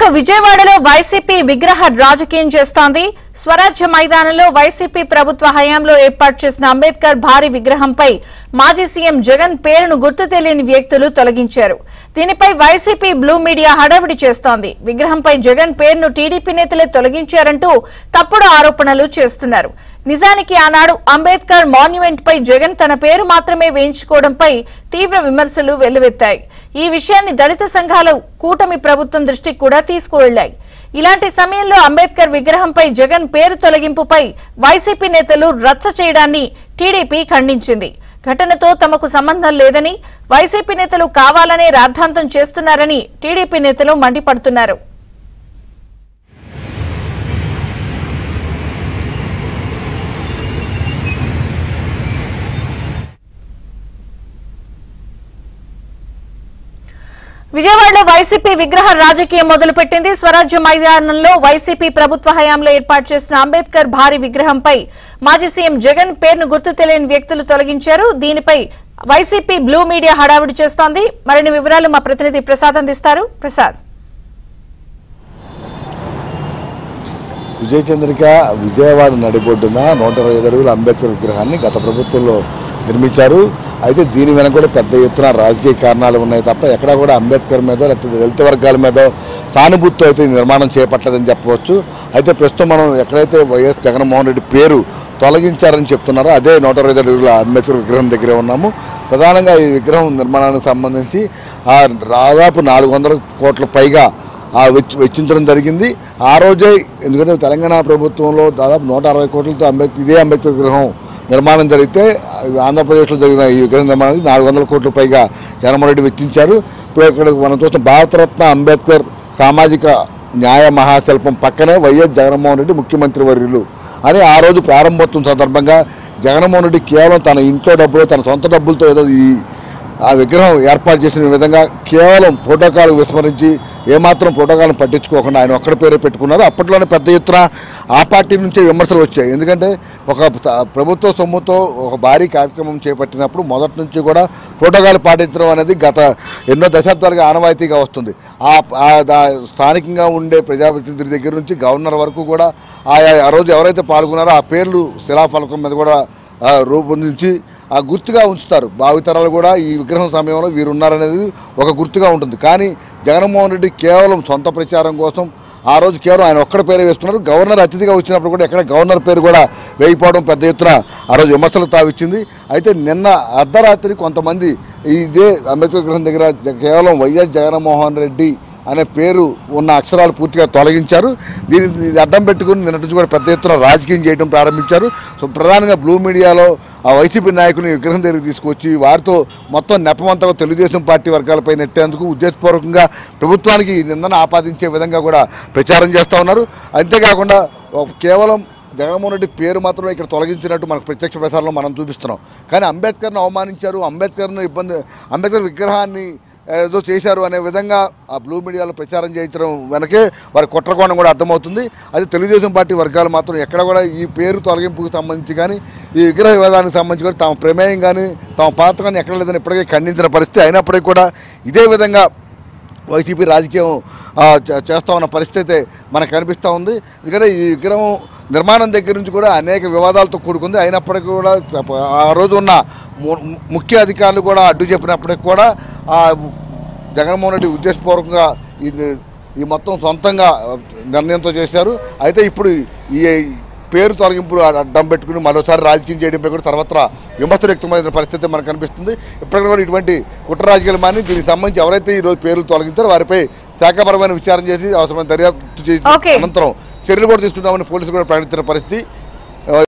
మరోపక్క విజయవాడలో వైసీపీ విగ్రహ రాజకీయం చేస్తోంది. స్వరాజ్య మైదానంలో వైసీపీ ప్రభుత్వ హయాంలో ఏర్పాటు చేసిన అంబేద్కర్ భారీ విగ్రహంపై మాజీ సీఎం జగన్ పేరును గుర్తు తెలియని వ్యక్తులు తొలగించారు. దీనిపై వైసీపీ బ్లూ మీడియా హడావిడి చేస్తోంది. విగ్రహంపై జగన్ పేరును టీడీపీ నేతలే తొలగించారంటూ తప్పుడు ఆరోపణలు చేస్తున్నారు. నిజానికి ఆనాడు అంబేద్కర్ మాన్యుమెంట్ పై జగన్ తన పేరు మాత్రమే వేయించుకోవడంపై తీవ్ర విమర్శలు వెల్లువెత్తాయి. ఈ విషయాన్ని దళిత సంఘాలు కూటమి ప్రభుత్వం దృష్టికి కూడా తీసుకువెళ్లాయి. ఇలాంటి సమయంలో అంబేద్కర్ విగ్రహంపై జగన్ పేరు తొలగింపుపై వైసీపీ నేతలు రచ్చ చేయడాన్ని టీడీపీ ఖండించింది. ఘటనతో తమకు సంబంధం లేదని, వైసీపీ నేతలు కావాలనే రాద్ధాంతం చేస్తున్నారని టీడీపీ నేతలు మండిపడుతున్నారు. విజయవాడలో వైసీపీ విగ్రహ రాజకీయం మొదలుపెట్టింది. స్వరాజ్య మైదానంలో వైసీపీ ప్రభుత్వ హయాంలో ఏర్పాటు చేసిన అంబేద్కర్ భారీ విగ్రహంపై మాజీ సీఎం జగన్ పేరును గుర్తు తెలియని వ్యక్తులు తొలగించారు. దీనిపై వైసీపీ బ్లూ మీడియా హడావిడి చేస్తోంది. మరిన్ని వివరాలు మా ప్రతినిధి ప్రసాద్ అందిస్తారు. ప్రసాద్. విజయచంద్రిక విజయవాడ నడిబొడ్డున 120 అడుగుల అంబేద్కర్ విగ్రహాన్ని గత ప్రభుత్వంలో నిర్మించారు. అయితే దీని వెనక కూడా పెద్ద ఎత్తున రాజకీయ కారణాలు ఉన్నాయి తప్ప ఎక్కడా కూడా అంబేద్కర్ మీద లేకపోతే దళిత వర్గాల మీద సానుభూతితో అయితే నిర్మాణం చేపట్టలేదని చెప్పవచ్చు. అయితే ప్రస్తుతం మనం ఎక్కడైతే వైఎస్ జగన్మోహన్ రెడ్డి పేరు తొలగించారని చెప్తున్నారో అదే 120 అడుగుల అంబేద్కర్ విగ్రహం దగ్గరే ఉన్నాము. ప్రధానంగా ఈ విగ్రహం నిర్మాణానికి సంబంధించి దాదాపు 400 కోట్ల పైగా వెచ్చించడం జరిగింది. ఆ రోజే ఎందుకంటే తెలంగాణ ప్రభుత్వంలో దాదాపు 160 కోట్లతో ఇదే అంబేద్కర్ విగ్రహం నిర్మాణం జరిగితే ఆంధ్రప్రదేశ్లో జరిగిన ఈ విగ్రహ నిర్మాణానికి 400 కోట్ల పైగా జగన్మోహన్ రెడ్డి వెచ్చించారు. ఇప్పుడు ఇక్కడ మనం చూస్తున్న భారతరత్న అంబేద్కర్ సామాజిక న్యాయ మహాశిల్పం పక్కనే వైఎస్ జగన్మోహన్ రెడ్డి ముఖ్యమంత్రి వర్యులు అని ఆ రోజు ప్రారంభోత్సవం సందర్భంగా జగన్మోహన్ రెడ్డి కేవలం తన ఇంట్లో డబ్బులు తన సొంత డబ్బులతో ఏదో ఆ విగ్రహం ఏర్పాటు చేసిన విధంగా కేవలం ప్రోటోకాల్ విస్మరించి ఏమాత్రం ప్రోటోకాల్ని పట్టించుకోకుండా ఆయన ఒక్కడి పేరే పెట్టుకున్నారు. అప్పట్లోనే పెద్ద ఎత్తున ఆ పార్టీ నుంచే విమర్శలు వచ్చాయి. ఎందుకంటే ఒక ప్రభుత్వ సొమ్ముతో ఒక భారీ కార్యక్రమం చేపట్టినప్పుడు మొదటి నుంచి కూడా ప్రోటోకాల్ పాటించడం అనేది గత ఎన్నో దశాబ్దాలుగా ఆనవాయితీగా వస్తుంది. స్థానికంగా ఉండే ప్రజాప్రతినిధుల దగ్గర నుంచి గవర్నర్ వరకు కూడా ఆ రోజు ఎవరైతే పాల్గొన్నారో ఆ పేర్లు శిలాఫలకం మీద కూడా రూపొందించి ఆ గుర్తుగా ఉంచుతారు. భావితరాలు కూడా ఈ విగ్రహం సమయంలో వీరున్నారనేది ఒక గుర్తుగా ఉంటుంది. కానీ జగన్మోహన్ రెడ్డి కేవలం సొంత ప్రచారం కోసం ఆ రోజు కేవలం ఆయన ఒక్కడి పేరే వేస్తున్నారు. గవర్నర్ అతిథిగా వచ్చినప్పుడు కూడా ఎక్కడ గవర్నర్ పేరు కూడా వేయిపోవడం పెద్ద ఎత్తున ఆ రోజు విమర్శలకు తావిచ్చింది. అయితే నిన్న అర్ధరాత్రి కొంతమంది ఇదే అంబేద్కర్ విగ్రహం దగ్గర కేవలం వైఎస్ జగన్మోహన్ రెడ్డి అనే పేరు ఉన్న అక్షరాలు పూర్తిగా తొలగించారు. దీన్ని అడ్డం పెట్టుకుని నిన్నటి నుంచి కూడా పెద్ద ఎత్తున రాజకీయం చేయడం ప్రారంభించారు. సో ప్రధానంగా బ్లూ మీడియాలో ఆ వైసీపీ నాయకుని విగ్రహం దగ్గరికి తీసుకొచ్చి వారితో మొత్తం నెపమంతా తెలుగుదేశం పార్టీ వర్గాలపై నెట్టేందుకు ఉద్దేశపూర్వకంగా ప్రభుత్వానికి నిందన ఆపాదించే విధంగా కూడా ప్రచారం చేస్తూ ఉన్నారు. అంతేకాకుండా కేవలం జగన్మోహన్ రెడ్డి పేరు మాత్రమే ఇక్కడ తొలగించినట్టు మనకు ప్రత్యక్ష ప్రసారంలో మనం చూపిస్తున్నాం. కానీ అంబేద్కర్ను అవమానించారు, అంబేద్కర్ విగ్రహాన్ని ఏదో చేశారు అనే విధంగా ఆ బ్లూ మీడియాలో ప్రచారం చేయించడం వెనకే వారి కుట్రకోణం కూడా అర్థమవుతుంది. అది తెలుగుదేశం పార్టీ వర్గాలు మాత్రం ఎక్కడ కూడా ఈ పేరు తొలగింపుకు సంబంధించి కానీ ఈ విగ్రహ వివాదానికి సంబంధించి కూడా తమ ప్రమేయం కానీ తమ పాత్ర కానీ ఎక్కడ లేదని ఇప్పటికే ఖండించిన పరిస్థితి. అయినప్పటికీ కూడా ఇదే విధంగా వైసీపీ రాజకీయం చేస్తూ ఉన్న పరిస్థితి మనకు కనిపిస్తూ ఉంది. ఎందుకంటే ఈ విగ్రహం నిర్మాణం దగ్గర నుంచి కూడా అనేక వివాదాలతో కూడుకుంది. అయినప్పటికీ కూడా ఆ రోజు ఉన్న ముఖ్య అధికారులు కూడా అడ్డు చెప్పినప్పటికీ కూడా జగన్మోహన్ రెడ్డి ఉద్దేశపూర్వకంగా ఈ మొత్తం సొంతంగా నిర్ణయంతో చేశారు. అయితే ఇప్పుడు ఈ పేరు తొలగింపు అడ్డం పెట్టుకుని మరోసారి రాజకీయం చేయడంపై కూడా సర్వత్రా విమర్శలు వ్యక్తమైన పరిస్థితి మనకు కనిపిస్తుంది. ఇప్పటికీ కూడా ఇటువంటి కుట్ర రాజకీయాలు మాని దీనికి సంబంధించి ఎవరైతే ఈరోజు పేర్లు తొలగించారో వారిపై శాఖపరమైన విచారణ చేసి అవసరమైన దర్యాప్తు చేసి అనంతరం చర్యలు కూడా తీసుకుంటామని పోలీసులు కూడా ప్రకటించిన పరిస్థితి